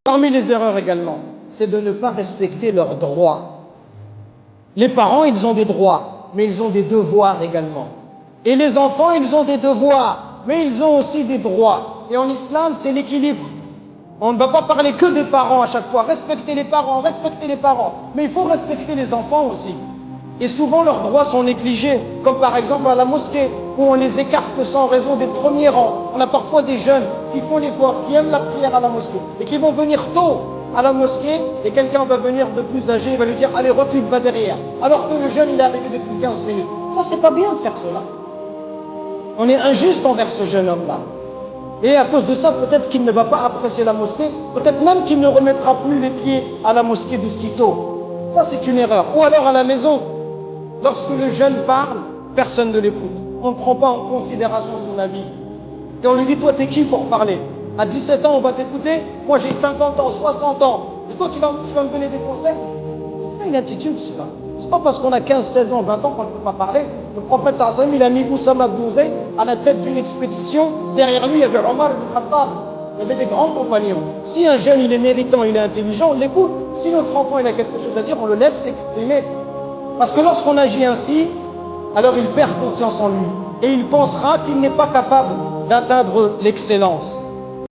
Parmi les erreurs également, c'est de ne pas respecter leurs droits. Les parents, ils ont des droits, mais ils ont des devoirs également. Et les enfants, ils ont des devoirs, mais ils ont aussi des droits. Et en islam, c'est l'équilibre. On ne va pas parler que des parents à chaque fois. Respecter les parents, respecter les parents. Mais il faut respecter les enfants aussi. Et souvent, leurs droits sont négligés. Comme par exemple à la mosquée, où on les écarte sans raison des premiers rangs. On a parfois des jeunes qui font l'effort, qui aiment la prière à la mosquée, et qui vont venir tôt à la mosquée, et quelqu'un va venir de plus âgé, il va lui dire, allez, recule, va derrière. Alors que le jeune, il est arrivé depuis 15 minutes. Ça, c'est pas bien de faire cela. On est injuste envers ce jeune homme-là. Et à cause de ça, peut-être qu'il ne va pas apprécier la mosquée, peut-être même qu'il ne remettra plus les pieds à la mosquée de sitôt. Ça, c'est une erreur. Ou alors à la maison, lorsque le jeune parle, personne ne l'écoute. On ne prend pas en considération son avis. Et on lui dit, toi, t'es qui pour parler? À 17 ans, on va t'écouter. Moi, j'ai 50 ans, 60 ans. Et toi, tu vas me donner des conseils? C'est pas une attitude, c'est pas. C'est pas parce qu'on a 15, 16 ans, 20 ans qu'on ne peut pas parler. Le prophète sallallahu alayhi wa sallam, il a mis Oussama ibn Zayd à la tête d'une expédition. Derrière lui, il y avait Omar ibn Khattab. Il y avait des grands compagnons. Si un jeune, il est méritant, il est intelligent, on l'écoute. Si notre enfant, il a quelque chose à dire, on le laisse s'exprimer. Parce que lorsqu'on agit ainsi, alors il perd confiance en lui. Et il pensera qu'il n'est pas capable d'atteindre l'excellence.